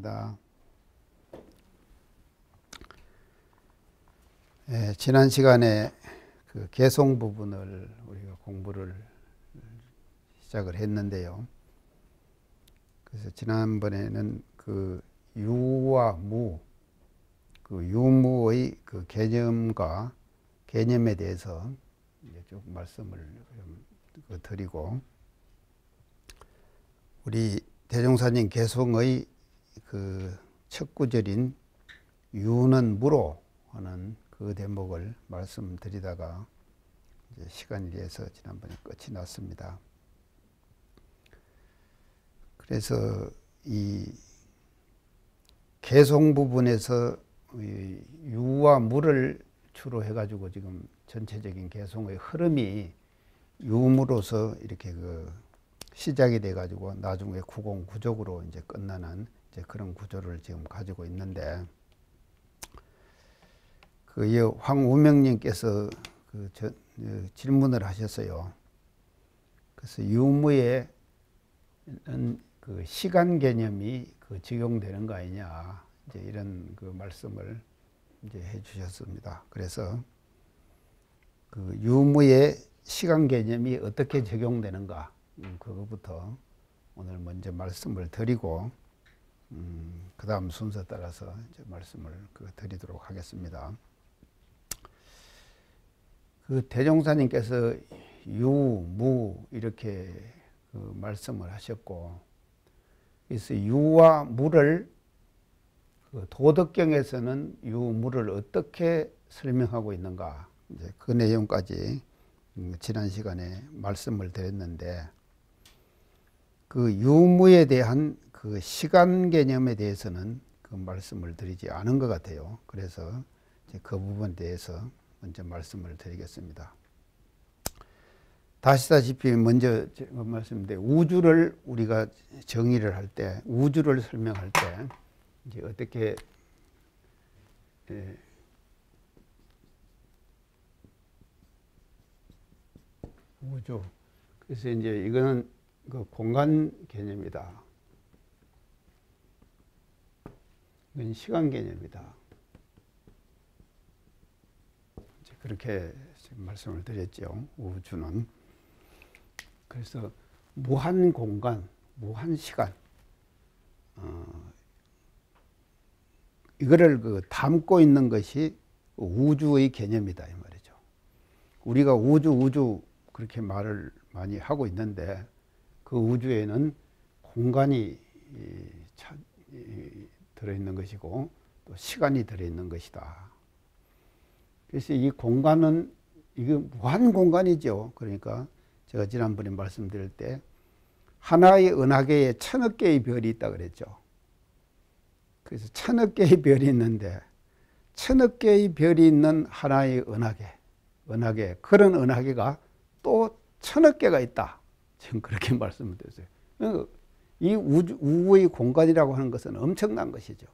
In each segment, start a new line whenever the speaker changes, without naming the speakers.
하겠습니다. 지난 시간에 그 개송 부분을 우리가 공부를 시작을 했는데요. 그래서 지난번에는 그 유와 무, 그 유무의 그 개념에 대해서 이제 쭉 말씀을 좀 드리고, 우리 대종사님 개송의 그 첫 구절인 유는 무로 하는 그 대목을 말씀드리다가 이제 시간이 돼서 지난번에 끝이 났습니다. 그래서 이 개송 부분에서 유와 무를 주로 해가지고 지금 전체적인 개송의 흐름이 유무로서 이렇게 그 시작이 돼가지고 나중에 구공구족으로 이제 끝나는 이제 그런 구조를 지금 가지고 있는데, 그 황우명님께서 질문을 하셨어요. 그래서 유무에는 그 시간 개념이 그 적용되는 거 아니냐, 이제 이런 그 말씀을 이제 해주셨습니다. 그래서 그 유무의 시간 개념이 어떻게 적용되는가, 그거부터 오늘 먼저 말씀을 드리고, 그 다음 순서 따라서 이제 말씀을 드리도록 하겠습니다. 그 대종사님께서 유, 무 이렇게 그 말씀을 하셨고, 그래서 유와 무를 그 도덕경에서는 유, 무를 어떻게 설명하고 있는가, 이제 그 내용까지 지난 시간에 말씀을 드렸는데, 그 유무에 대한 그 시간 개념에 대해서는 그 말씀을 드리지 않은 것 같아요. 그래서 이제 그 부분에 대해서 먼저 말씀을 드리겠습니다. 다시다시피 먼저 제가 말씀드린 우주를 우리가 정의를 할 때, 우주를 설명할 때 이제 어떻게 우주, 그래서 이제 이거는 그 공간 개념이다. 이건 시간 개념이다. 이제 그렇게 지금 말씀을 드렸죠. 우주는. 그래서 무한 공간, 무한 시간, 이거를 그 담고 있는 것이 우주의 개념이다, 이 말이죠. 우리가 우주 그렇게 말을 많이 하고 있는데, 그 우주에는 공간이 들어있는 것이고 또 시간이 들어있는 것이다. 그래서 이 공간은 이게 무한 공간이죠. 그러니까 제가 지난번에 말씀드릴 때 하나의 은하계에 1000억 개의 별이 있다 그랬죠. 그래서 1000억 개의 별이 있는데 1000억 개의 별이 있는 하나의 은하계, 그런 은하계가 또 1000억 개가 있다. 지금 그렇게 말씀을 드렸어요. 이 우주의 공간이라고 하는 것은 엄청난 것이죠.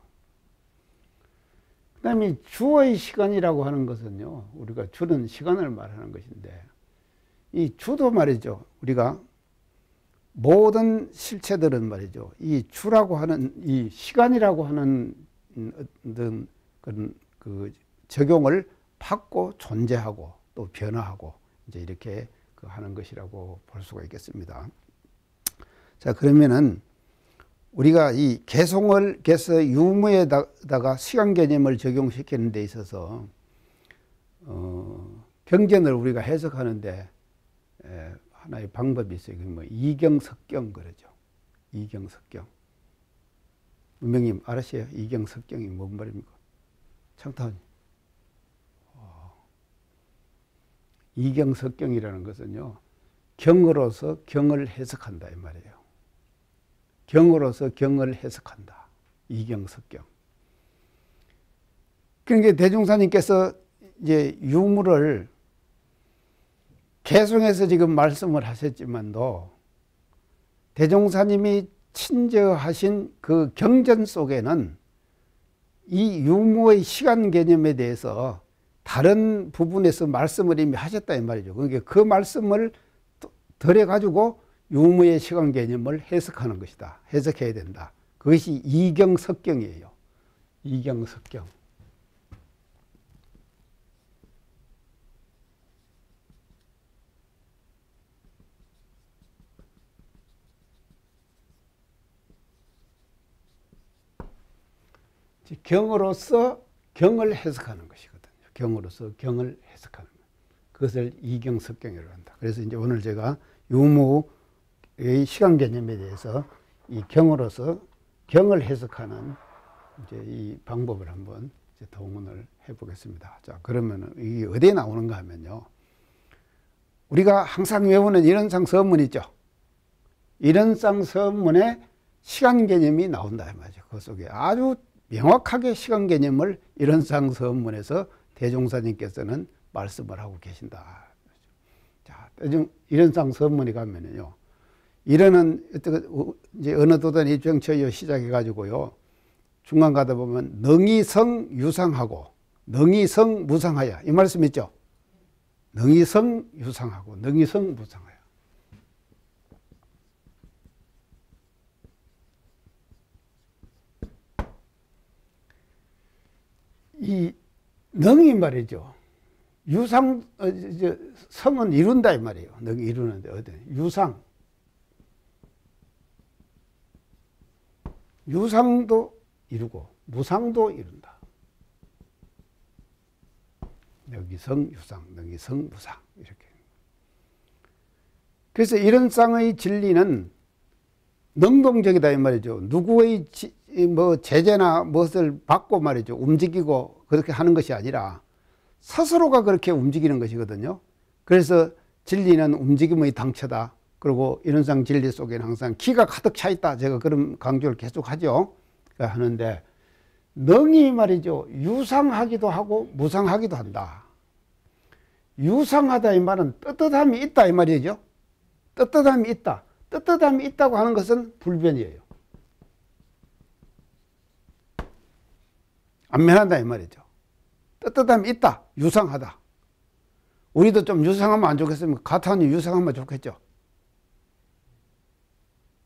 그 다음에 주의 시간이라고 하는 것은요, 우리가 주는 시간을 말하는 것인데, 이 주도 말이죠, 우리가 모든 실체들은 말이죠, 이 주라고 하는 이 시간이라고 하는 어떤 그런 그 적용을 받고 존재하고 또 변화하고 이제 이렇게 하는 것이라고 볼 수가 있겠습니다. 자, 그러면은 우리가 이 개송을 해서 유무에다가 시간 개념을 적용시키는 데 있어서 경전을 우리가 해석하는데 하나의 방법이 있어요. 뭐 이경석경 그러죠. 이경석경. 문명님 알으세요? 이경석경이 뭔 말입니까? 창타원님. 이경석경이라는 것은요, 경으로서 경을 해석한다 이 말이에요. 경으로서 경을 해석한다. 이경석경. 그러니까 대종사님께서 이제 유무를 개송해서 지금 말씀을 하셨지만도 대종사님이 친저하신 그 경전 속에는 이 유무의 시간 개념에 대해서 다른 부분에서 말씀을 이미 하셨다 이 말이죠. 그러니까 그 말씀을 들여가지고 유무의 시간 개념을 해석하는 것이다. 해석해야 된다. 그 그것이 이경석경이에요. 이경석경. 경으로서 경을 해석하는 것이거든요. 경으로서 경을 해석하는 것. 그것을 이경석경이라고 한다. 그래서 이제 오늘 제가 유무의 시간 개념에 대해서 이 경으로서 경을 해석하는 이제 이 방법을 한번 이제 동원을 해보겠습니다. 자, 그러면 이게 어디에 나오는가 하면요. 우리가 항상 외우는 이런상 서문이죠. 이런상 서문에 시간 개념이 나온다 이 말이죠. 그 속에 아주 명확하게 시간 개념을 이런상 서문에서 대종사님께서는 말씀을 하고 계신다. 자, 이런상 서문에 가면은요. 이런은 이제 어느 도단 입정처여 시작해 가지고요. 중간 가다 보면 능이성 유상하고 능이성 무상하여 이 말씀 있죠. 능이성 유상하고 능이성 무상하여. 이 능이 말이죠. 유상 성은 이룬다 이 말이에요. 능이 이루는데 어디 유상. 유상도 이루고 무상도 이룬다. 능이성 유상, 능이성 무상 이렇게. 그래서 이런 쌍의 진리는 능동적이다 이 말이죠. 누구의 뭐 제재나 무엇을 받고 말이죠. 움직이고 그렇게 하는 것이 아니라 스스로가 그렇게 움직이는 것이거든요. 그래서 진리는 움직임의 당처다. 그리고 이런상 진리 속에는 항상 기가 가득 차 있다. 제가 그런 강조를 계속 하죠. 하는데 능이 말이죠. 유상하기도 하고 무상하기도 한다. 유상하다 이 말은 떳떳함이 있다 이 말이죠. 떳떳함이 있다. 떳떳함이 있다고 하는 것은 불변이에요. 안면하다 이 말이죠. 떳떳함이 있다. 유상하다. 우리도 좀 유상하면 안 좋겠습니까? 가타니 유상하면 좋겠죠.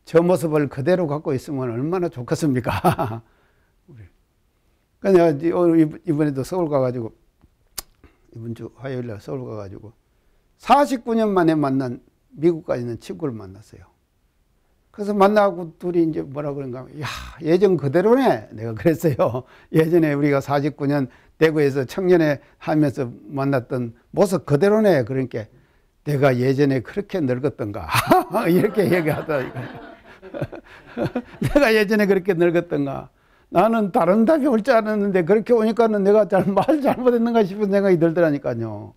저 모습을 그대로 갖고 있으면 얼마나 좋겠습니까? 그러니까 내가 이번에도 서울 가가지고 이번 주 화요일날 서울 가가지고 49년 만에 만난 미국가 있는 친구를 만났어요. 그래서 만나고 둘이 이제 뭐라 그런가 하면, 야, 예전 그대로네. 내가 그랬어요. 예전에 우리가 49년 대구에서 청년회 하면서 만났던 모습 그대로네. 그러니까 내가 예전에 그렇게 늙었던가. 이렇게 얘기하더라고요. 내가 예전에 그렇게 늙었던가. 나는 다른 답이 올 줄 알았는데 그렇게 오니까는 내가 말 잘못했는가 싶은 생각이 들더라니까요.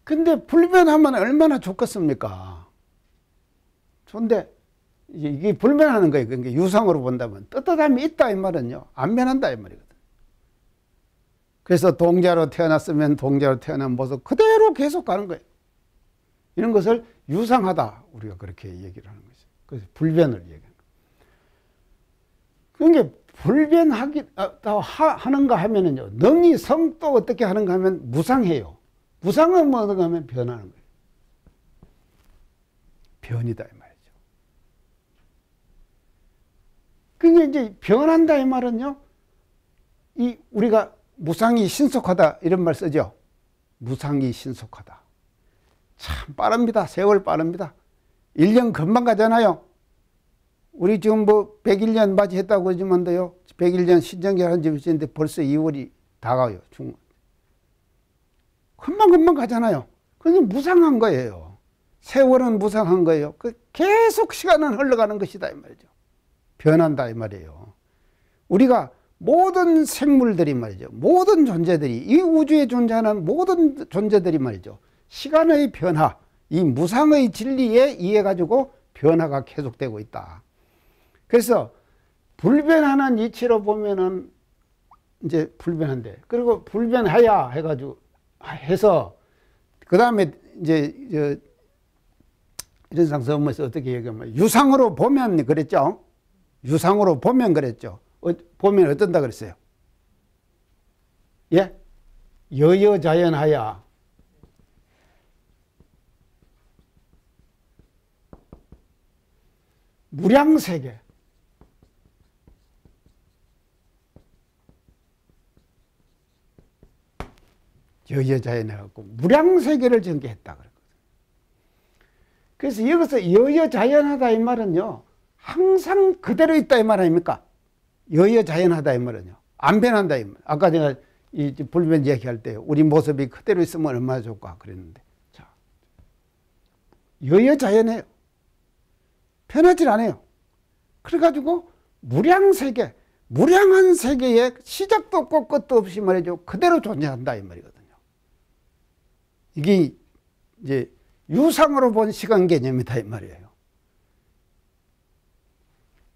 근데 불변하면 얼마나 좋겠습니까? 좋은데 이게 불변하는 거예요. 그러니까 유상으로 본다면 떳떳함이 있다 이 말은요. 안 변한다 이 말이거든. 그래서 동자로 태어났으면 동자로 태어난 모습 그대로 계속 가는 거예요. 이런 것을 유상하다 우리가 그렇게 얘기를 하는 거죠. 그래서 불변을 얘기하는 거예요. 그러니까 불변하는가 하면은요. 능이 성도 어떻게 하는가 하면 무상해요. 무상은 뭐가 하면 변하는 거예요. 변이다 이 말이죠. 그게 이제 변한다 이 말은요. 이 우리가 무상이 신속하다 이런 말 쓰죠. 무상이 신속하다. 참 빠릅니다. 세월 빠릅니다. 1년 금방 가잖아요. 우리 지금 뭐 101년 맞이했다고 그러지만요. 101년 신정기를 한 집이 있는데 벌써 2월이 다가요. 금방 가잖아요. 그게 무상한 거예요. 세월은 무상한 거예요. 계속 시간은 흘러가는 것이다 이 말이죠. 변한다 이 말이에요. 우리가 모든 생물들이 말이죠. 모든 존재들이 이 우주에 존재하는 모든 존재들이 말이죠. 시간의 변화, 이 무상의 진리에 의해 가지고 변화가 계속되고 있다. 그래서 불변하는 이치로 보면은 이제 불변한데, 그리고 불변하야 해가지고 해서 그 다음에 이제 이런 상서문에서 어떻게 얘기하면 유상으로 보면 그랬죠. 유상으로 보면 그랬죠. 보면 어떤다 그랬어요? 예? 여여자연하야. 무량세계. 여여자연해갖고 무량세계를 전개했다 그랬거든. 그래서 여기서 여여자연하다 이 말은요, 항상 그대로 있다 이 말 아닙니까? 여여자연하다 이 말은요, 안 변한다 이 말. 아까 제가 이 불변 얘기할 때 우리 모습이 그대로 있으면 얼마나 좋을까 그랬는데, 자, 여여자연해요. 변하질 않아요. 그래가지고 무량세계, 무량한 세계에 시작도 없고 끝도 없이 말이죠, 그대로 존재한다 이 말이거든요. 이게 이제 유상으로 본 시간 개념이다 이 말이에요.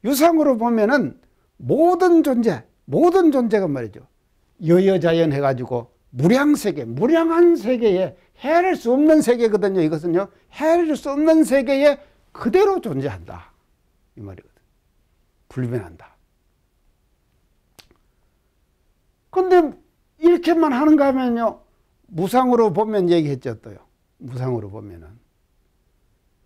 유상으로 보면은 모든 존재가 말이죠, 여여자연 해가지고 무량세계, 무량한 세계에 헤아릴 수 없는 세계거든요. 이것은요, 헤아릴 수 없는 세계에 그대로 존재한다 이 말이거든. 불변한다. 근데 이렇게만 하는가 하면요, 무상으로 보면 얘기했죠 또요. 무상으로 보면은.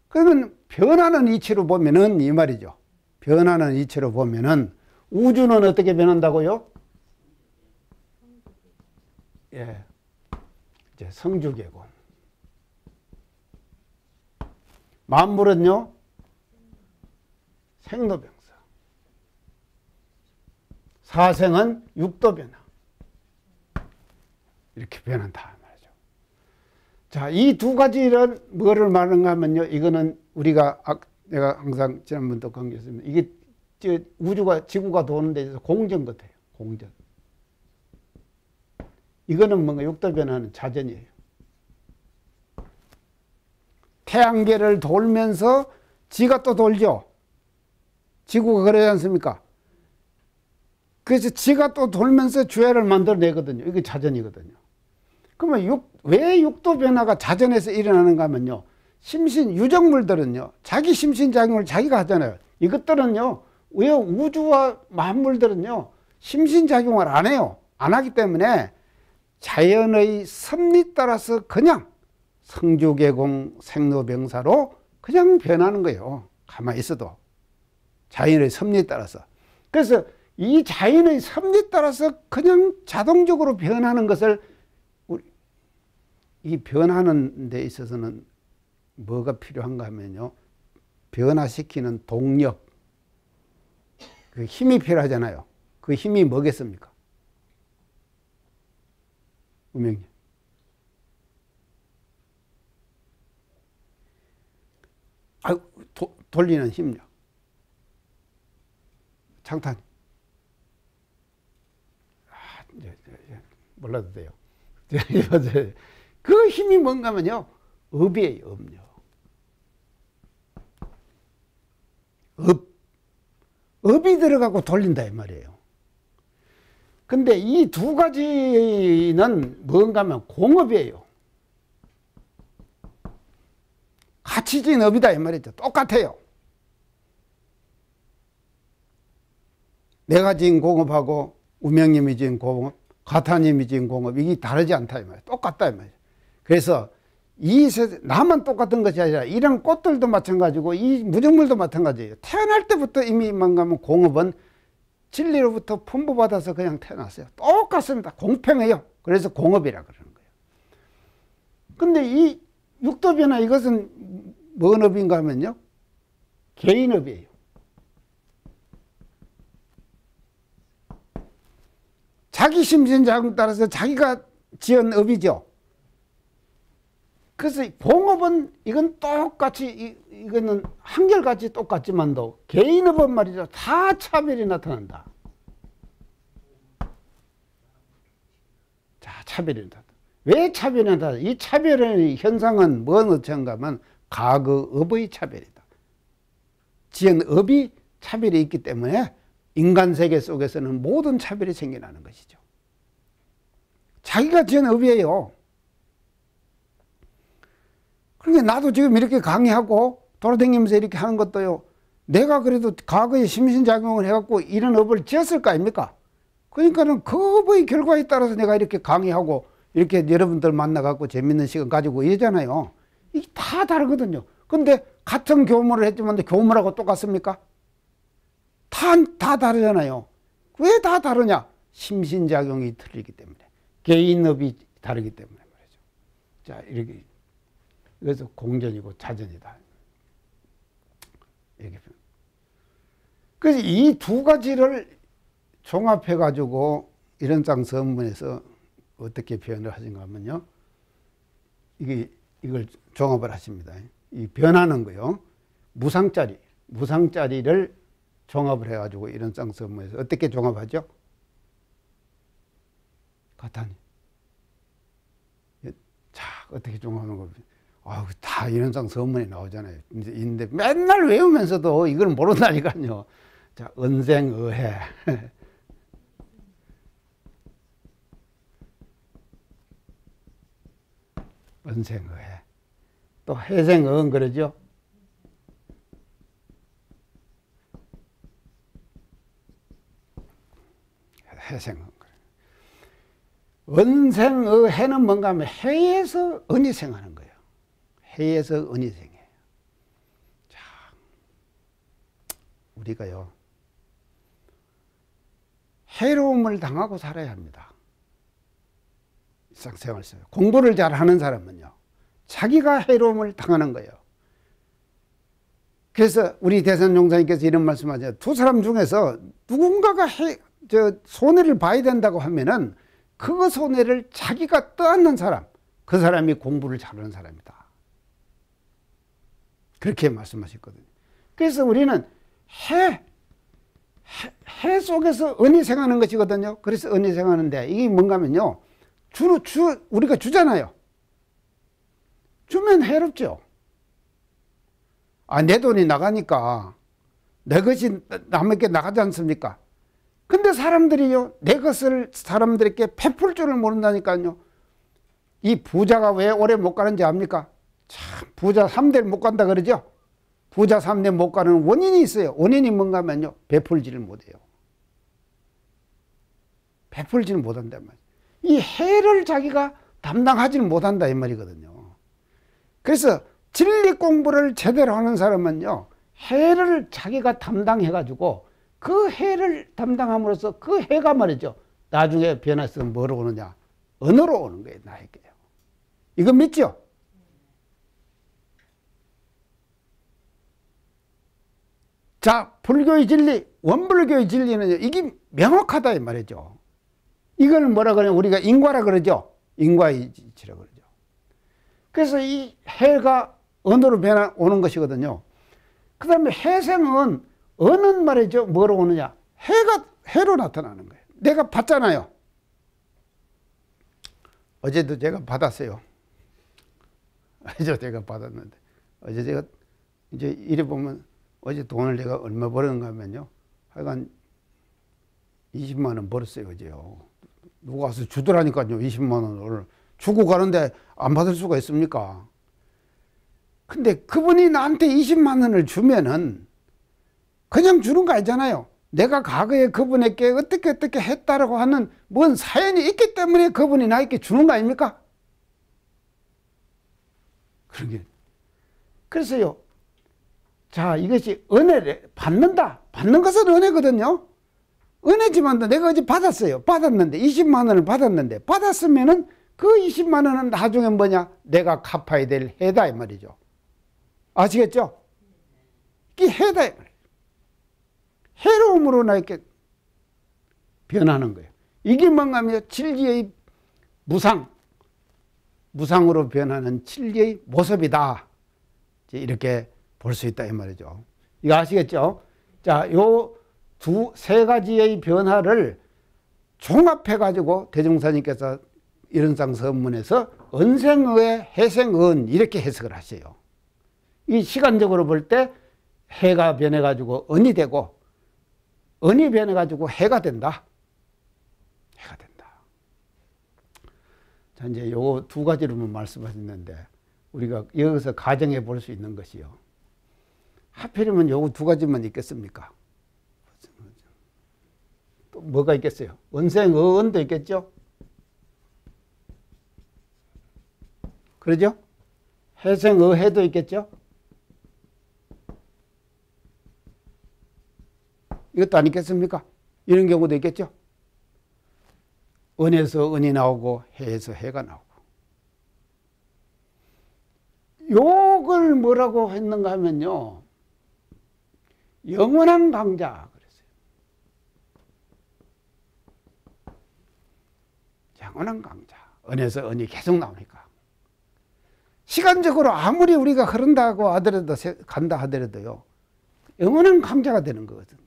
그러면 변하는 이치로 보면은 이 말이죠. 변하는 이치로 보면은 우주는 어떻게 변한다고요? 예. 이제 성주계공. 만물은요, 생로병사. 사생은 육도변화. 이렇게 변한다 말이죠. 자, 이 두 가지를 뭐를 말하는가 하면요, 이거는 우리가 내가 항상 지난번도 강조했습니다. 이게 우주가, 지구가 도는 데 있어서 공전 같아요. 공전. 이거는 뭔가 육도변화는 자전이에요. 태양계를 돌면서 지가 또 돌죠. 지구가 그러지 않습니까? 그래서 지가 또 돌면서 주회를 만들어내거든요. 이게 자전이거든요. 그러면 왜 육도 변화가 자전에서 일어나는가 하면요, 유정물들은요, 자기 심신작용을 자기가 하잖아요. 이것들은요, 왜 우주와 만물들은요, 심신작용을 안 해요. 안 하기 때문에 자연의 섭리 따라서 그냥 성주계공 생로병사로 그냥 변하는 거예요. 가만히 있어도. 자연의 섭리에 따라서. 그래서 이 자연의 섭리에 따라서 그냥 자동적으로 변하는 것을, 이 변하는 데 있어서는 뭐가 필요한가 하면요, 변화시키는 동력, 그 힘이 필요하잖아요. 그 힘이 뭐겠습니까? 우명님. 돌리는 힘력. 창탄. 몰라도 돼요. 그 힘이 뭔가 하면요, 업이에요, 업력. 업이 들어가고 돌린다 이 말이에요. 근데 이 두 가지는 뭔가 하면 공업이에요. 같이 지은 업이다 이 말이죠. 똑같아요. 내가 지은 공업하고 우명님이 지은 공업, 가타님이 지은 공업, 이게 다르지 않다 이 말이에요. 똑같다 이 말이에요. 그래서 나만 똑같은 것이 아니라 이런 꽃들도 마찬가지고 이 무정물도 마찬가지예요. 태어날 때부터 이미 망가면 공업은 진리로부터 풍부받아서 그냥 태어났어요. 똑같습니다. 공평해요. 그래서 공업이라 그러는 거예요. 근데 이 육도변화, 이것은 뭔 업인가 하면요, 개인업이에요. 자기 심신작용 따라서 자기가 지은 업이죠. 그래서 공업은 이건 똑같이, 이거는 한결같이 똑같지만도 개인업은 말이죠, 다 차별이 나타난다. 자, 차별이 나타난다. 왜 차별이 나타난다? 이 차별의 현상은 뭔 어쩐가 하면 가그업의 차별이다. 지은 업이 차별이 있기 때문에 인간 세계 속에서는 모든 차별이 생겨나는 것이죠. 자기가 지은 업이에요. 그러니까 나도 지금 이렇게 강의하고 돌아다니면서 이렇게 하는 것도요, 내가 그래도 과거에 심신작용을 해갖고 이런 업을 지었을 거 아닙니까? 그러니까는 그 업의 결과에 따라서 내가 이렇게 강의하고 이렇게 여러분들 만나갖고 재밌는 시간 가지고 이러잖아요. 이게 다 다르거든요. 근데 같은 교물을 했지만 교물하고 똑같습니까? 다 다르잖아요. 왜 다 다르냐? 심신작용이 틀리기 때문에. 개인업이 다르기 때문에 말이죠. 자, 이렇게. 그래서 공전이고 자전이다. 이렇게. 그래서 이 두 가지를 종합해가지고 이런장 선문에서 어떻게 표현을 하신가 하면요. 이걸 종합을 하십니다. 이 변하는 거요. 무상짜리를 종합을 해가지고 이런장 선문에서 어떻게 종합하죠? 가타니. 자, 어떻게 종합하는 겁니까? 다 이런장 선문에 나오잖아요. 근데 맨날 외우면서도 이걸 모른다니까요. 자, 은생의해. 은생의해. 또 해생의은 그러죠. 해생은 은생의해는 뭔가 하면 해에서 은이 생하는 거예요. 해에서 은이 생해요. 자, 우리가요 해로움을 당하고 살아야 합니다. 일상생활 속에 공부를 잘하는 사람은요 자기가 해로움을 당하는 거예요. 그래서 우리 대선용사님께서 이런 말씀하죠. 두 사람 중에서 누군가가 손해를 봐야 된다고 하면은 그 손해를 자기가 떠안는 사람, 그 사람이 공부를 잘하는 사람이다. 그렇게 말씀하셨거든요. 그래서 우리는 해 속에서 은이 생하는 것이거든요. 그래서 은이 생하는데 이게 뭔가 하면요. 우리가 주잖아요. 주면 해롭죠. 내 돈이 나가니까 내 것이 남에게 나가지 않습니까? 근데 사람들이요, 내 것을 사람들에게 베풀 줄을 모른다니까요. 이 부자가 왜 오래 못 가는지 압니까? 참, 부자 3대를 못 간다 그러죠? 부자 3대 못 가는 원인이 있어요. 원인이 뭔가 하면요, 베풀지를 못해요. 베풀지를 못한단 말이에요. 이 해를 자기가 담당하지는 못한다 이 말이거든요. 그래서 진리 공부를 제대로 하는 사람은요, 해를 자기가 담당해가지고 그 해를 담당함으로써 그 해가 말이죠. 나중에 변해서 뭐로 오느냐? 은으로 오는 거예요, 나에게요. 이거 믿죠? 자, 불교의 진리, 원불교의 진리는 이게 명확하다 이 말이죠. 이걸 뭐라 그러냐? 우리가 인과라 그러죠. 인과의 이치라 그러죠. 그래서 이 해가 은으로 오는 것이거든요. 그 다음에 해생은 은은 말이죠. 뭐로 오느냐? 해로 나타나는 거예요. 내가 받잖아요. 어제도 제가 받았어요. 어제 제가 받았는데, 어제 제가 이제 이래 보면 어제 돈을 내가 얼마 벌었는가 하면요. 하여간 20만 원 벌었어요, 어제요. 누가 와서 주더라니까요, 20만 원을. 주고 가는데 안 받을 수가 있습니까? 근데 그분이 나한테 20만 원을 주면은 그냥 주는 거 아니잖아요. 내가 과거에 그분에게 어떻게 했다라고 하는 뭔 사연이 있기 때문에 그분이 나에게 주는 거 아닙니까? 그러게. 그래서요. 자, 이것이 은혜를 받는다. 받는 것은 은혜거든요. 은혜지만 내가 어제 받았어요. 받았는데 20만 원을 받았는데 받았으면은 그 20만 원은 나중에 뭐냐? 내가 갚아야 될 해다 이 말이죠. 아시겠죠? 이게 해다 이 말이에요. 해로움으로 나에게 변하는 거예요. 이게 뭔가 하면 진리의 무상으로 변하는 진리의 모습이다. 이렇게 볼 수 있다 이 말이죠. 이거 아시겠죠? 자, 요 세 가지의 변화를 종합해 가지고 대종사님께서 이런상 선문에서 은생의 해생은 이렇게 해석을 하세요. 이 시간적으로 볼 때 해가 변해 가지고 은이 되고 은이 변해 가지고 해가 된다. 해가 된다. 자, 이제 요 두 가지로만 말씀하셨는데 우리가 여기서 가정해 볼 수 있는 것이요. 하필이면 요 두 가지만 있겠습니까? 또 뭐가 있겠어요? 은생의은도 있겠죠? 그러죠? 해생의해도 있겠죠? 이것도 아니겠습니까? 이런 경우도 있겠죠. 은에서 은이 나오고 해에서 해가 나오고. 요걸 뭐라고 했는가 하면요, 영원한 강자 그랬어요. 영원한 강자. 은에서 은이 계속 나오니까. 시간적으로 아무리 우리가 흐른다고 하더라도, 간다 하더라도요, 영원한 강자가 되는 거거든요.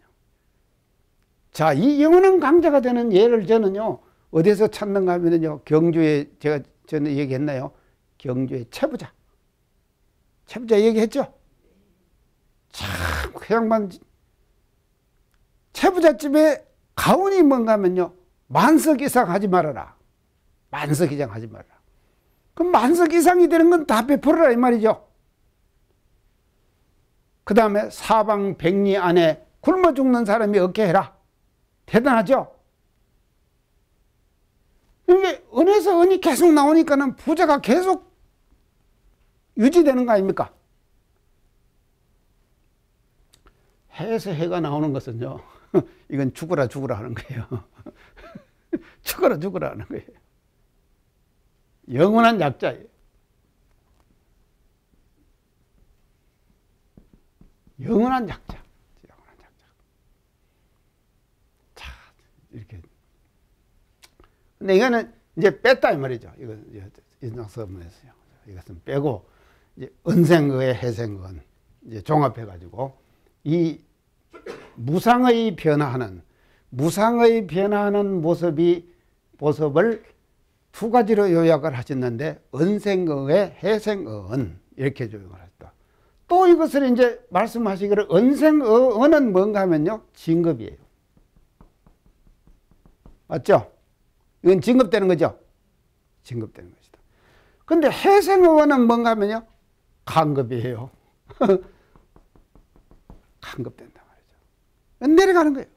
자, 이 영원한 강자가 되는 예를 저는요, 어디서 찾는가 하면요, 경주에, 저는 얘기했나요? 경주의 채부자. 채부자 얘기했죠? 참, 그 양반, 채부잣집에 가훈이 뭔가 하면요, 만석 이상 하지 말아라. 만석 이상 하지 말아라. 그럼 만석 이상이 되는 건 다 베풀어라, 이 말이죠. 그 다음에 사방백리 안에 굶어 죽는 사람이 없게 해라. 대단하죠? 이게 은에서 은이 계속 나오니까는 부자가 계속 유지되는 거 아닙니까? 해에서 해가 나오는 것은요, 이건 죽어라 죽어라 하는 거예요. 죽어라 죽어라 하는 거예요. 영원한 약자예요. 영원한 약자. 영원한 약자. 자, 이렇게. 근데 이거는 이제 뺐다 이 말이죠. 이거 인상서문에서요. 이것은 빼고 이제 은생의 해생은 이제 종합해 가지고 이 무상의 변화하는 모습을 두 가지로 요약을 하셨는데, 은생의 해생은 이렇게 요약을 했다. 또 이것을 이제 말씀하시기를 은생의는 뭔가 하면요, 진급이에요. 맞죠? 이건 진급되는 거죠? 진급되는 것이다. 근데 해생의는 뭔가 하면요, 간급이에요. 간급된단 말이죠. 내려가는 거예요.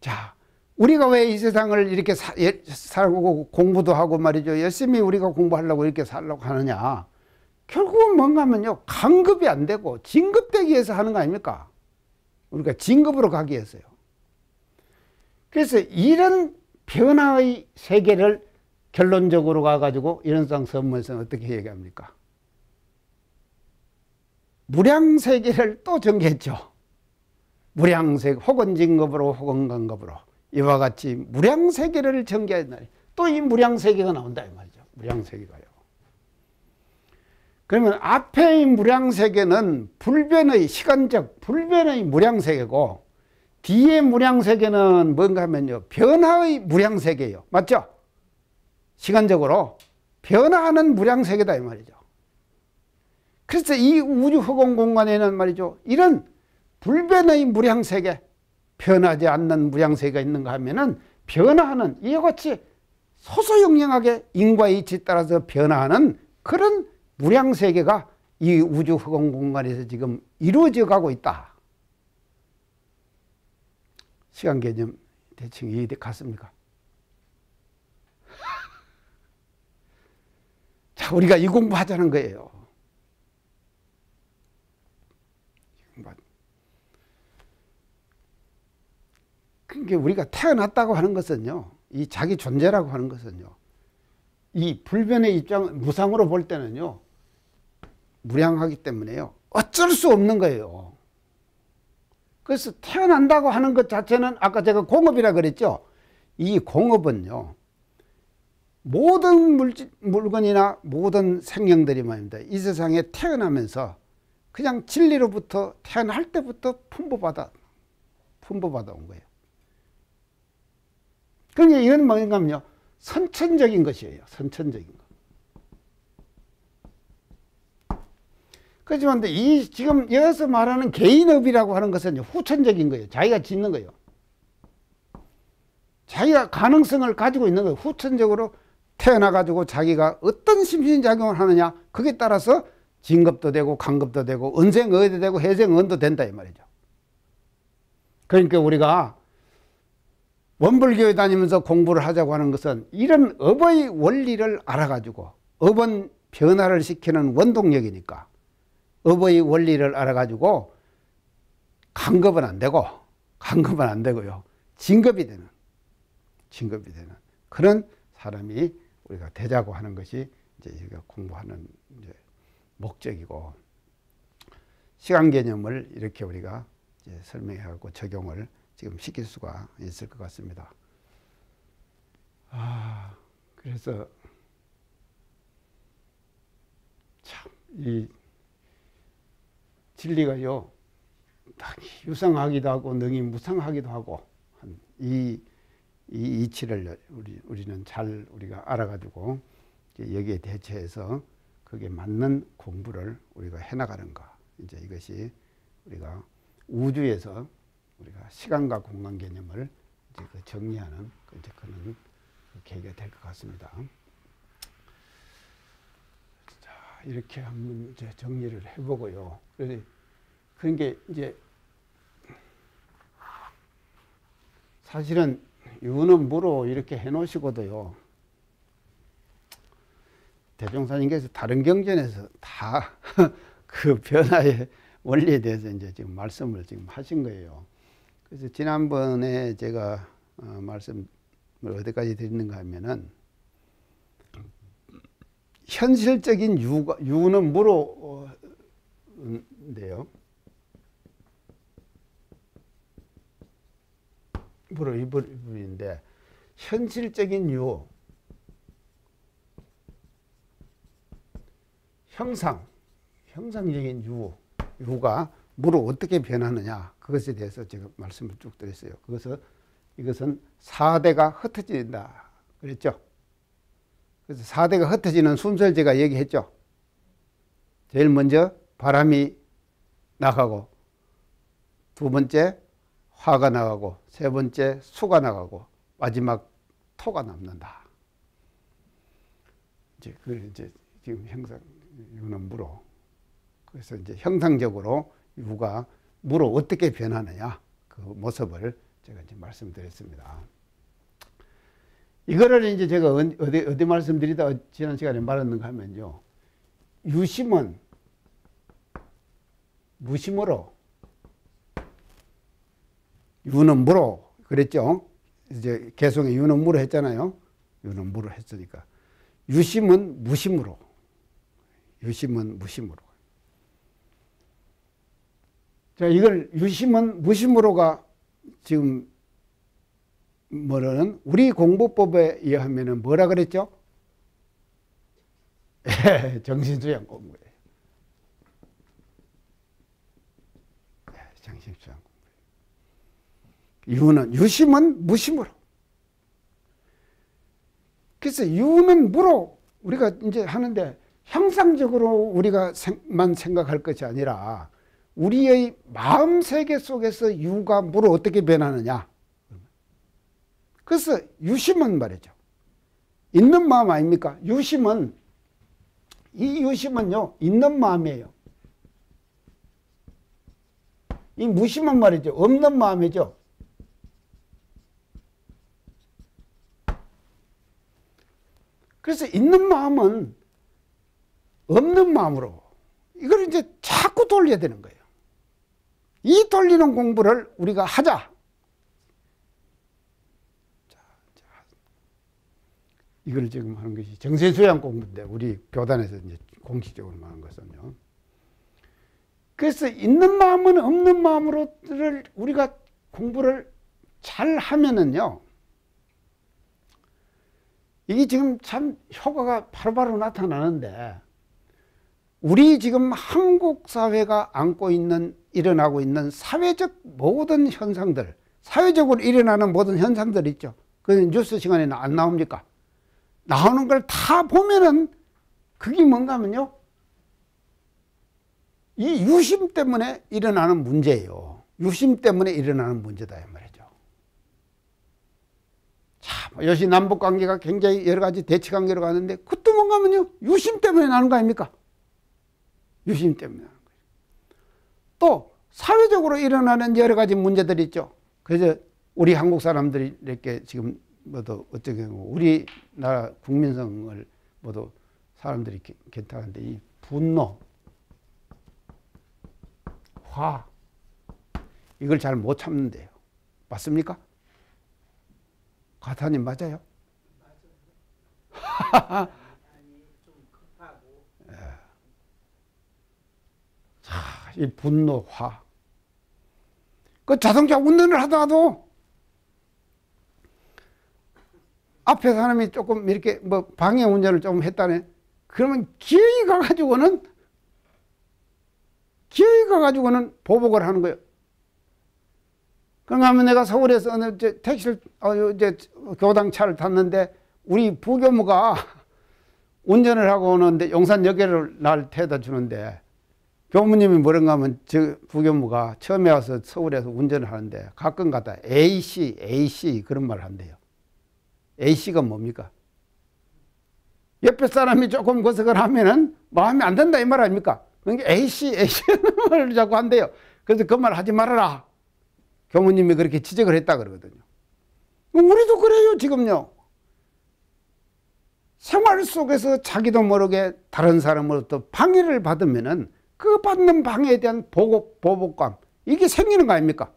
자, 우리가 왜 이 세상을 이렇게 살고 공부도 하고 말이죠, 열심히 우리가 공부하려고 이렇게 살려고 하느냐, 결국은 뭔가 하면요, 간급이 안 되고 진급되기 위해서 하는 거 아닙니까? 우리가 진급으로 가기 위해서요. 그래서 이런 변화의 세계를 결론적으로 가가지고 이런상 선문에서는 어떻게 얘기합니까? 무량세계를 또 전개했죠. 무량세계, 혹은 진급으로 혹은 간급으로. 이와 같이 무량세계를 전개했나. 또 이 무량세계가 나온다 이 말이죠. 무량세계가요. 그러면 앞에의 무량세계는 불변의, 시간적 불변의 무량세계고, 뒤의 무량세계는 뭔가 하면요, 변화의 무량세계예요. 맞죠? 시간적으로 변화하는 무량세계다 이 말이죠. 그래서 이 우주 허공 공간에는 말이죠, 이런 불변의 무량세계, 변하지 않는 무량세계가 있는가 하면은 변화하는, 이와 같이 소소영령하게 인과의 이치에 따라서 변화하는 그런 무량세계가 이 우주 허공 공간에서 지금 이루어져 가고 있다. 시간 개념 대충 이해돼 갔습니까? 자, 우리가 이 공부하자는 거예요. 그러니까 우리가 태어났다고 하는 것은요, 이 자기 존재라고 하는 것은요, 이 불변의 입장, 무상으로 볼 때는요, 무량하기 때문에요, 어쩔 수 없는 거예요. 그래서 태어난다고 하는 것 자체는 아까 제가 공업이라 그랬죠. 이 공업은요, 모든 물건이나 모든 생명들이 말입니다, 이 세상에 태어나면서 그냥 진리로부터 태어날 때부터 풍부받아 온 거예요. 그러니까 이건 뭔가 하면요, 선천적인 것이에요. 선천적인 것. 그렇지만 이 지금 여기서 말하는 개인업이라고 하는 것은 후천적인 거예요. 자기가 짓는 거예요. 자기가 가능성을 가지고 있는 거예요. 후천적으로 태어나가지고 자기가 어떤 심신작용을 하느냐, 그게 따라서 진급도 되고 간급도 되고 은생의도 되고 해생은도 된다 이 말이죠. 그러니까 우리가 원불교에 다니면서 공부를 하자고 하는 것은 이런 업의 원리를 알아가지고, 업은 변화를 시키는 원동력이니까 업의 원리를 알아가지고 간급은 안 되고, 간급은 안 되고요. 진급이 되는 그런 사람이 우리가 되자고 하는 것이 이제 우리가 공부하는 이제 목적이고, 시간 개념을 이렇게 우리가 이제 설명하고 적용을 지금 시킬 수가 있을 것 같습니다. 그래서 참 이 진리가요, 유상하기도 하고 능히 무상하기도 하고, 이 이치를 우리는 잘 우리가 알아가지고 여기에 대처해서 그게 맞는 공부를 우리가 해나가는 거. 이제 이것이 우리가 우주에서 우리가 시간과 공간 개념을 이제 그 정리하는 이제 그런 계기가 될 것 같습니다. 자, 이렇게 한번 이제 정리를 해보고요. 그런 게 이제 사실은 유는 무로 이렇게 해놓으시고도요, 대종사님께서 다른 경전에서 다 그 변화의 원리에 대해서 이제 지금 말씀을 지금 하신 거예요. 그래서 지난번에 제가 말씀을 어디까지 드리는가 하면은, 현실적인 유는 무로 인데요. 무로 이 부분인데, 현실적인 유, 형상적인 유가 무로 어떻게 변하느냐, 그것에 대해서 제가 말씀을 쭉 드렸어요. 이것은 4대가 흩어진다 그랬죠. 그래서 4대가 흩어지는 순서를 제가 얘기했죠. 제일 먼저 바람이 나가고, 두 번째 화가 나가고, 세 번째 수가 나가고, 마지막 토가 남는다. 이제 지금 유는 무로. 그래서 이제 형상적으로 유가 무로 어떻게 변하느냐, 그 모습을 제가 이제 말씀드렸습니다. 이거를 이제 제가 어디 말씀드리다 지난 시간에 말했는가 하면요, 유심은 무심으로, 유는 무로 그랬죠. 이제 개성에 유는 무로 했잖아요. 유는 무로 했으니까 유심은 무심으로, 유심은 무심으로. 자, 이걸 유심은 무심으로가 지금 뭐라는 우리 공부법에 의하면은 뭐라 그랬죠? 정신수양 공부예요. 정신수양 공부. 유는 유심은 무심으로. 그래서 유는 무로 우리가 이제 하는데, 형상적으로 우리가만 생각할 것이 아니라 우리의 마음 세계 속에서 유가 무로 어떻게 변하느냐. 그래서 유심은 말이죠, 있는 마음 아닙니까? 유심은요, 있는 마음이에요. 이 무심은 말이죠, 없는 마음이죠. 그래서 있는 마음은 없는 마음으로 이걸 이제 자꾸 돌려야 되는 거예요. 이 돌리는 공부를 우리가 하자. 이걸 지금 하는 것이 정신수양 공부인데, 우리 교단에서 이제 공식적으로 하는 것은요. 그래서 있는 마음은 없는 마음으로를 우리가 공부를 잘 하면은요, 이게 지금 참 효과가 바로바로 나타나는데, 우리 지금 한국 사회가 안고 있는, 일어나고 있는 사회적 모든 현상들, 사회적으로 일어나는 모든 현상들 있죠. 그 뉴스 시간에는 안 나옵니까? 나오는 걸 다 보면은 그게 뭔가 하면요, 이 유심 때문에 일어나는 문제예요. 유심 때문에 일어나는 문제다 이 말이죠. 참, 요새 남북 관계가 굉장히 여러 가지 대치 관계로 가는데, 그것도 뭔가 하면요, 유심 때문에 나는 거 아닙니까? 유심 때문에 나는 거예요. 또 사회적으로 일어나는 여러 가지 문제들이 있죠. 그래서 우리 한국 사람들이 이렇게 지금 모두 어떻게 우리나라 국민성을 모두 사람들이 견탁한데, 이 분노, 화, 이걸 잘 못 참는데요. 맞습니까? 가타님 맞아요?
아니, 좀 급하고.
예. 자, 이 분노, 화. 그 자동차 운전을 하다가도 앞에 사람이 조금 이렇게 뭐 방해 운전을 좀 했다네. 그러면 기어이 가가지고는 보복을 하는 거예요. 그러면 내가 서울에서 어느 택시를 이제 교당차를 탔는데 우리 부교무가 운전을 하고 오는데 용산역에를 날 태워다 주는데 교무님이 뭐런가 하면 저 부교무가 처음에 와서 서울에서 운전을 하는데 가끔 가다 AC 그런 말을 한대요. A씨가 뭡니까? 옆에 사람이 조금 거석을 하면은 마음에 안 든다 이 말 아닙니까? 그러니까 A씨는 말을 자꾸 한대요. 그래서 그 말 하지 말아라. 교무님이 그렇게 지적을 했다 그러거든요. 우리도 그래요, 지금요. 생활 속에서 자기도 모르게 다른 사람으로부터 방해를 받으면은 그 받는 방해에 대한 보복감, 이게 생기는 거 아닙니까?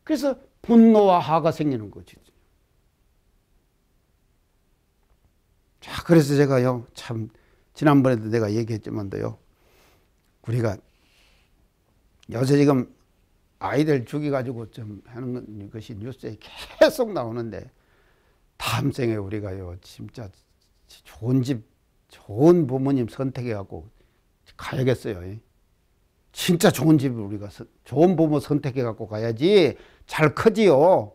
그래서 분노와 화가 생기는 거지. 자, 그래서 제가요, 참, 지난번에도 내가 얘기했지만도요, 우리가 요새 지금 아이들 죽여가지고 좀 하는 것이 뉴스에 계속 나오는데, 다음 생에 우리가요, 진짜 좋은 집, 좋은 부모님 선택해갖고 가야겠어요. 진짜 좋은 집을 우리가, 좋은 부모 선택해갖고 가야지 잘 크지요.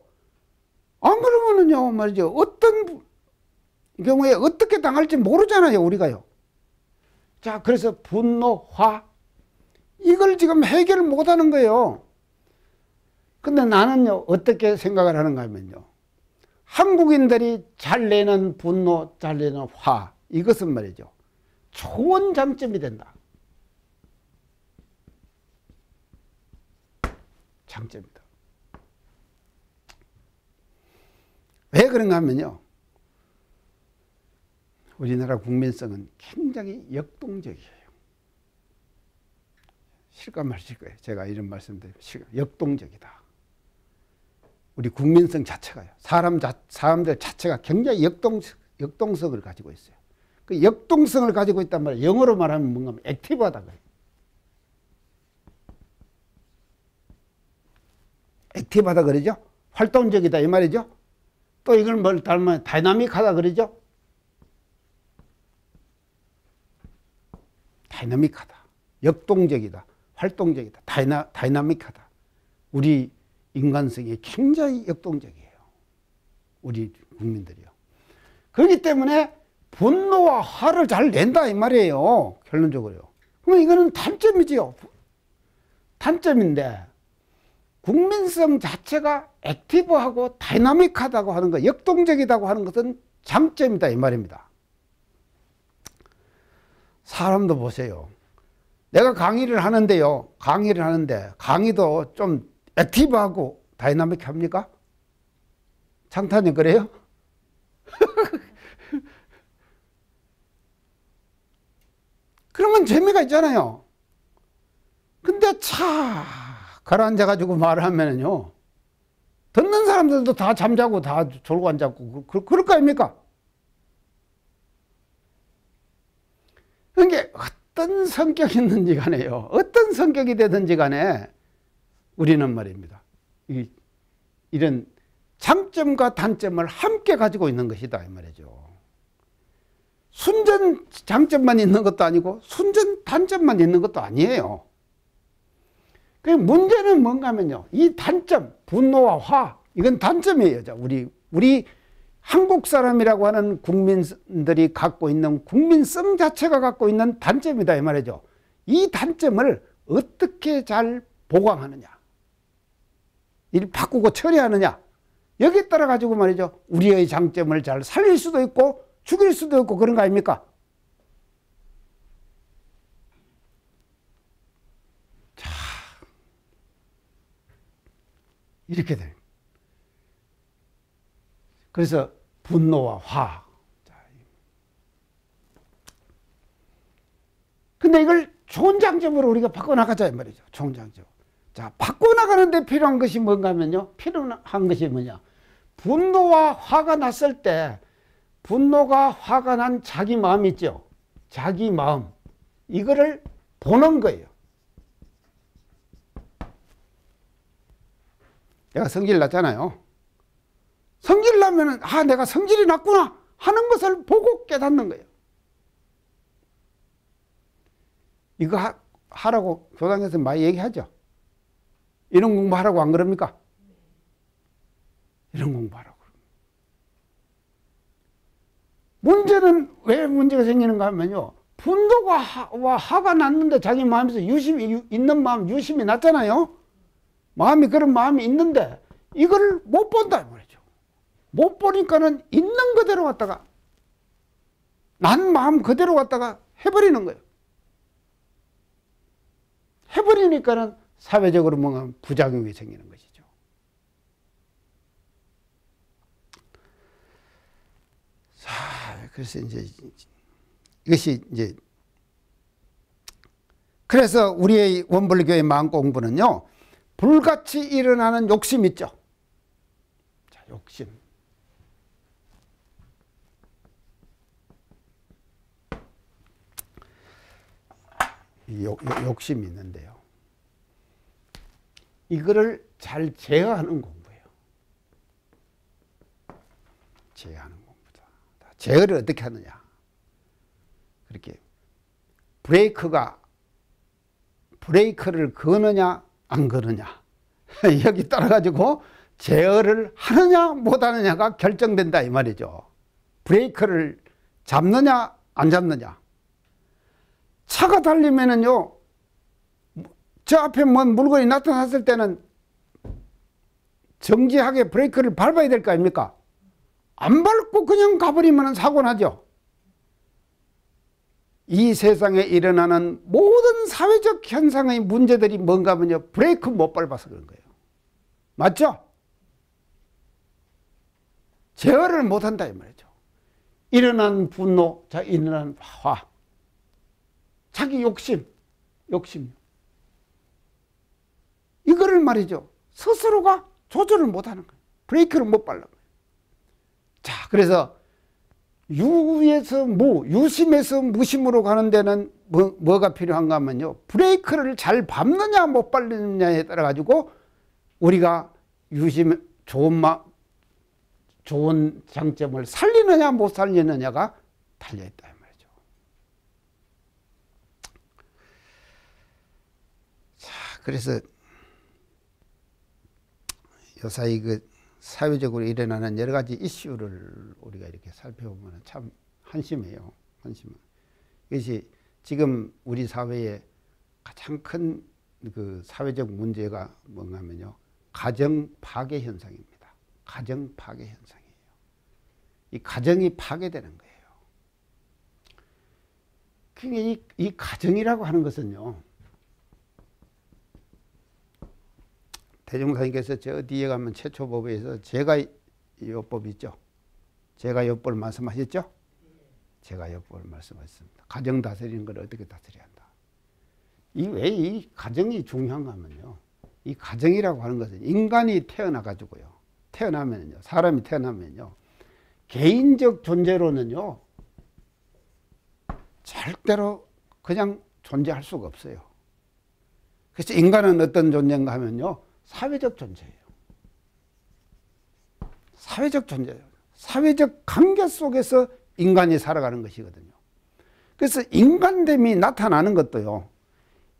안 그러면은요, 말이죠. 어떤 경우에 어떻게 당할지 모르잖아요, 우리가요. 자, 그래서 분노, 화, 이걸 지금 해결을 못 하는 거예요. 근데 나는요, 어떻게 생각을 하는가 하면요, 한국인들이 잘 내는 분노, 잘 내는 화, 이것은 말이죠, 좋은 장점이 된다. 장점이다. 왜 그런가 하면요, 우리나라 국민성은 굉장히 역동적이에요. 실감하실 거예요. 제가 이런 말씀드리면 역동적이다. 우리 국민성 자체가요. 사람들 자체가 굉장히 역동성을 가지고 있어요. 그 역동성을 가지고 있단 말이에요. 영어로 말하면 뭔가 하면 액티브하다 그래요. 액티브하다 그러죠. 활동적이다 이 말이죠. 또 이걸 뭘 닮으면 다이나믹하다 그러죠. 다이나믹하다. 역동적이다. 활동적이다. 다이나믹하다. 우리 인간성이 굉장히 역동적이에요. 우리 국민들이요. 그렇기 때문에 분노와 화를 잘 낸다 이 말이에요. 결론적으로요. 그러면 이거는 단점이지요. 단점인데 국민성 자체가 액티브하고 다이나믹하다고 하는 것, 역동적이다고 하는 것은 장점이다 이 말입니다. 사람도 보세요. 내가 강의를 하는데요. 강의도 좀 액티브하고 다이나믹합니까? 장탄님 그래요? 그러면 재미가 있잖아요. 근데 가라앉아가지고 말을 하면은요, 듣는 사람들도 다 잠자고 다 졸고 앉았고, 그럴 거 아닙니까? 그러니까 어떤 성격이 있는지 간에요. 어떤 성격이 되든지 간에 우리는 말입니다. 이런 장점과 단점을 함께 가지고 있는 것이다 이 말이죠. 순전 장점만 있는 것도 아니고 순전 단점만 있는 것도 아니에요. 그 문제는 뭔가 하면요, 이 단점, 분노와 화, 이건 단점이에요. 우리 한국 사람이라고 하는 국민들이 갖고 있는 국민성 자체가 갖고 있는 단점이다 이 말이죠. 이 단점을 어떻게 잘 보강하느냐, 일 바꾸고 처리하느냐, 여기에 따라 가지고 말이죠, 우리의 장점을 잘 살릴 수도 있고 죽일 수도 있고 그런 거 아닙니까? 자, 이렇게 돼요. 그래서 분노와 화. 근데 이걸 좋은 장점으로 우리가 바꿔나가자 이 말이죠. 좋은 장점. 자, 바꿔나가는 데 필요한 것이 뭔가 하면요. 필요한 것이 뭐냐. 분노와 화가 났을 때 분노가 화가 난 자기 마음 있죠. 자기 마음. 이거를 보는 거예요. 내가 성질 났잖아요. 성질 나면은 아, 내가 성질이 났구나 하는 것을 보고 깨닫는 거예요. 이거 하라고 교당에서 많이 얘기하죠. 이런 공부하라고 안 그럽니까? 이런 공부하라고. 문제는 왜 문제가 생기는가 하면요. 분노가 화가 났는데 자기 마음에서 유심이 있는 마음, 유심이 났잖아요. 마음이 그런 마음이 있는데 이걸 못 본다 말이죠. 못 보니까는 있는 그대로 갖다가 난 마음 그대로 갖다가 해버리는 거예요. 해버리니까는 사회적으로 뭔가 부작용이 생기는 것이죠. 자, 그래서 이것이 그래서 우리의 원불교의 마음 공부는요, 불같이 일어나는 욕심 있죠. 자, 욕심. 욕심이 있는데요. 이거를 잘 제어하는 공부예요. 제어하는 공부다. 제어를 어떻게 하느냐. 그렇게 브레이크를 거느냐 안 거느냐 여기 따라 가지고 제어를 하느냐 못 하느냐가 결정된다 이 말이죠. 브레이크를 잡느냐 안 잡느냐. 차가 달리면은요, 저 앞에 뭔 물건이 나타났을 때는 정지하게 브레이크를 밟아야 될 거 아닙니까? 안 밟고 그냥 가버리면 사고 나죠. 이 세상에 일어나는 모든 사회적 현상의 문제들이 뭔가 하면요, 브레이크 못 밟아서 그런 거예요. 맞죠? 제어를 못 한다 이 말이죠. 일어난 분노, 자, 일어난 화, 자기 욕심. 이거를 말이죠. 스스로가 조절을 못 하는 거예요. 브레이크를 못 밟는 거예요. 자, 그래서 유심에서 무심으로 가는 데는 뭐가 필요한가 하면요. 브레이크를 잘 밟느냐 못 밟느냐에 따라 가지고 우리가 좋은 장점을 살리느냐 못 살리느냐가 달려있다 이 말이죠. 자, 그래서 요사이 사회적으로 일어나는 여러 가지 이슈를 우리가 이렇게 살펴보면 참 한심해요. 이것이 지금 우리 사회의 가장 큰 사회적 문제가 뭔가 하면요. 가정 파괴 현상입니다. 가정 파괴 현상이에요. 이 가정이 파괴되는 거예요. 그러니까 이 가정이라고 하는 것은요. 대종사님께서 저 뒤에 가면 최초법에서 제가요법 있죠. 제가요법을 말씀하셨죠. 제가요법을 말씀하셨습니다. 가정 다스리는 걸 어떻게 다스려야 한다. 왜 이 가정이 중요한가 하면요. 이 가정이라고 하는 것은 인간이 태어나면요. 사람이 태어나면요. 개인적 존재로는요. 절대로 그냥 존재할 수가 없어요. 그래서 인간은 어떤 존재인가 하면요. 사회적 존재예요. 사회적 존재예요. 사회적 관계 속에서 인간이 살아가는 것이거든요. 그래서 인간됨이 나타나는 것도요.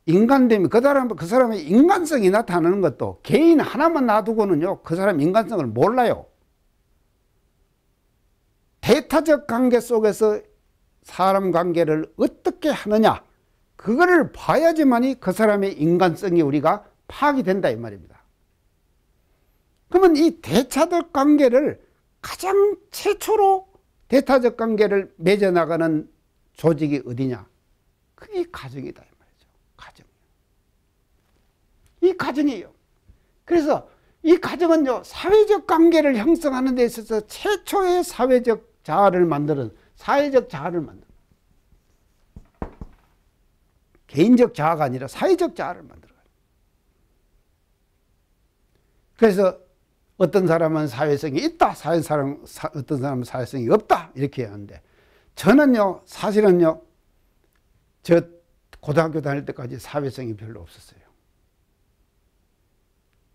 인간됨이 그 사람의 인간성이 나타나는 것도 개인 하나만 놔두고는요. 그 사람 인간성을 몰라요. 대타적 관계 속에서 사람 관계를 어떻게 하느냐. 그거를 봐야지만이 그 사람의 인간성이 우리가 파악이 된다 이 말입니다. 그러면 이 대타적 관계를 가장 최초로 대타적 관계를 맺어나가는 조직이 어디냐? 그게 가정이다 이 말이죠. 이 가정이에요. 그래서 이 가정은요. 사회적 관계를 형성하는 데 있어서 최초의 사회적 자아를 만드는 개인적 자아가 아니라 사회적 자아를 만들어요. 그래서 어떤 사람은 사회성이 있다, 어떤 사람은 사회성이 없다 이렇게 하는데 저는요 사실은요 저 고등학교 다닐 때까지 사회성이 별로 없었어요.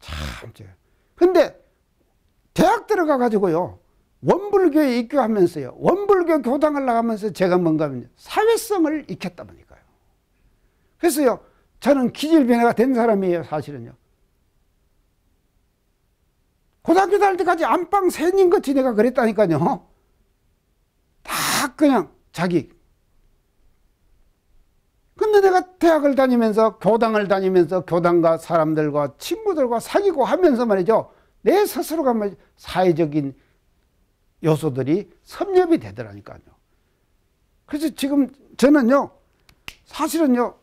참. 근데 대학 들어가 가지고요 원불교에 입교하면서요 원불교 교당을 나가면서 제가 뭔가 하면 사회성을 익혔다 보니까요. 그래서요 저는 기질변화가 된 사람이에요. 사실은요 고등학교 다닐 때까지 안방 새인 것이 내가 그랬다니까요. 다 그냥 자기. 근데 내가 대학을 다니면서 교당을 다니면서 교당과 사람들과 친구들과 사귀고 하면서 말이죠 내 스스로가 말이죠 사회적인 요소들이 섭렵이 되더라니까요. 그래서 지금 저는요 사실은요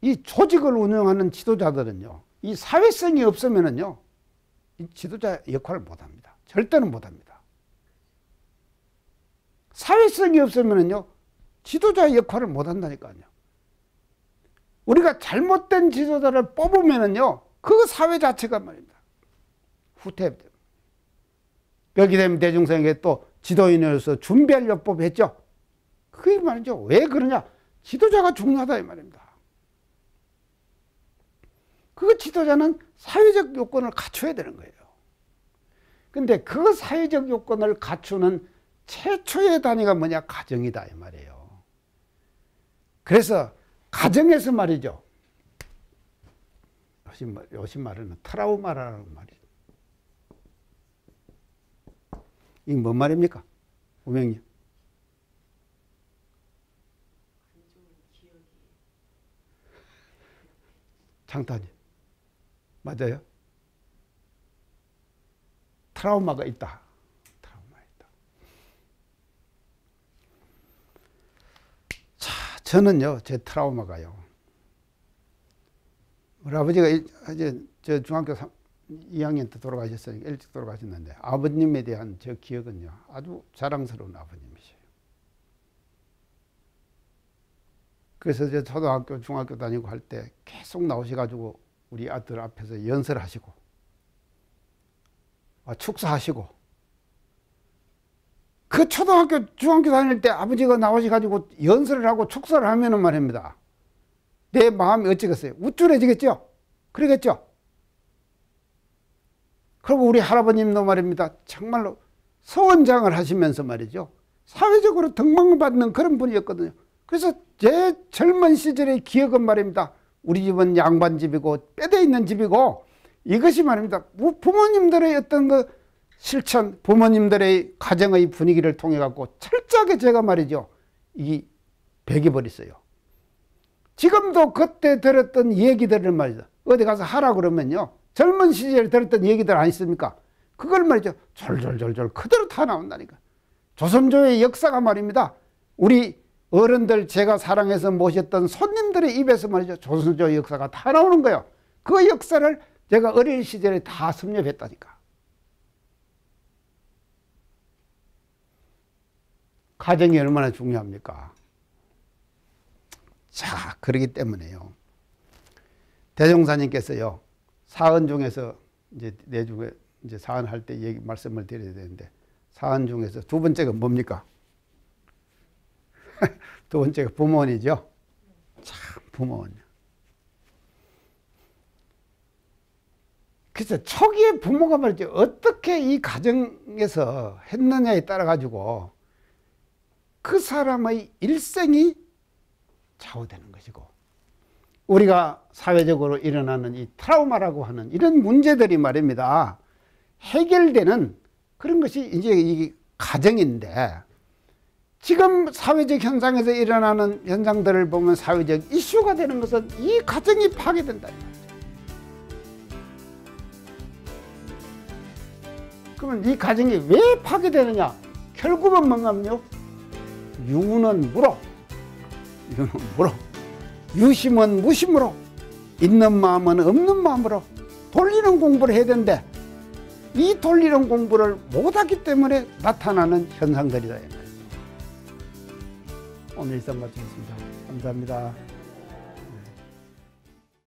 이 조직을 운영하는 지도자들은요 이 사회성이 없으면은요 이 지도자 역할을 못합니다. 절대는 못합니다. 사회성이 없으면은요 지도자 역할을 못한다니까요. 우리가 잘못된 지도자를 뽑으면은요 그 사회 자체가 말입니다 후퇴됩니다. 그렇게 되면 대중성에게 또 지도인으로서 준비할 요법 했죠. 그게 말이죠. 왜 그러냐? 지도자가 중요하다 이 말입니다. 그 지도자는 사회적 요건을 갖춰야 되는 거예요. 근데 그 사회적 요건을 갖추는 최초의 단위가 뭐냐? 가정이다 이 말이에요. 그래서 가정에서 말이죠. 요즘 말은 트라우마라는 말이죠. 이게 뭔 말입니까? 우명님. 장타님. 맞아요? 트라우마가 있다. 트라우마 있다. 자, 저는요, 제 트라우마가요. 우리 아버지가 이제 저 중학교 2학년 때 돌아가셨으니까 일찍 돌아가셨는데 아버님에 대한 저 기억은요 아주 자랑스러운 아버님이세요. 그래서 저 초등학교 중학교 다니고 할 때 계속 나오셔가지고 우리 아들 앞에서 연설하시고 축사하시고 그 초등학교 중학교 다닐 때 아버지가 나오셔가지고 연설을 하고 축사를 하면은 말입니다 내 마음이 어찌겠어요? 우쭐해지겠죠? 그러겠죠? 그리고 우리 할아버님도 말입니다. 정말로 서원장을 하시면서 말이죠. 사회적으로 등망받는 그런 분이었거든요. 그래서 제 젊은 시절의 기억은 말입니다. 우리 집은 양반집이고 뼈대 있는 집이고 이것이 말입니다. 부모님들의 어떤 그 실천, 부모님들의 가정의 분위기를 통해 갖고 철저하게 제가 말이죠. 이 배겨버렸어요. 지금도 그때 들었던 얘기들을 말이죠. 어디 가서 하라 그러면요. 젊은 시절에 들었던 얘기들 아니십니까? 그걸 말이죠. 졸졸졸졸 그대로 다 나온다니까. 조선조의 역사가 말입니다. 우리 어른들 제가 사랑해서 모셨던 손님들의 입에서 말이죠. 조선조의 역사가 다 나오는 거예요. 그 역사를 제가 어린 시절에 다 섭렵했다니까. 가정이 얼마나 중요합니까? 자, 그러기 때문에요. 대종사님께서요. 사언 중에서 이제 내중에 이제 사언 할 때 얘기 말씀을 드려야 되는데 사언 중에서 두 번째가 뭡니까? 두 번째가 부모원이죠. 참 부모원. 그래서 초기에 부모가 말이죠. 어떻게 이 가정에서 했느냐에 따라 가지고 그 사람의 일생이 좌우되는 것이고 우리가 사회적으로 일어나는 이 트라우마라고 하는 이런 문제들이 말입니다. 해결되는 그런 것이 이제 이 가정인데 지금 사회적 현상에서 일어나는 현상들을 보면 사회적 이슈가 되는 것은 이 가정이 파괴된다. 그러면 이 가정이 왜 파괴되느냐? 결국은 뭔가요? 유는 무로, 유는 무로, 유심은 무심으로, 있는 마음은 없는 마음으로 돌리는 공부를 해야 되는데 이 돌리는 공부를 못하기 때문에 나타나는 현상들이다. 오늘 일상 마치겠습니다. 감사합니다.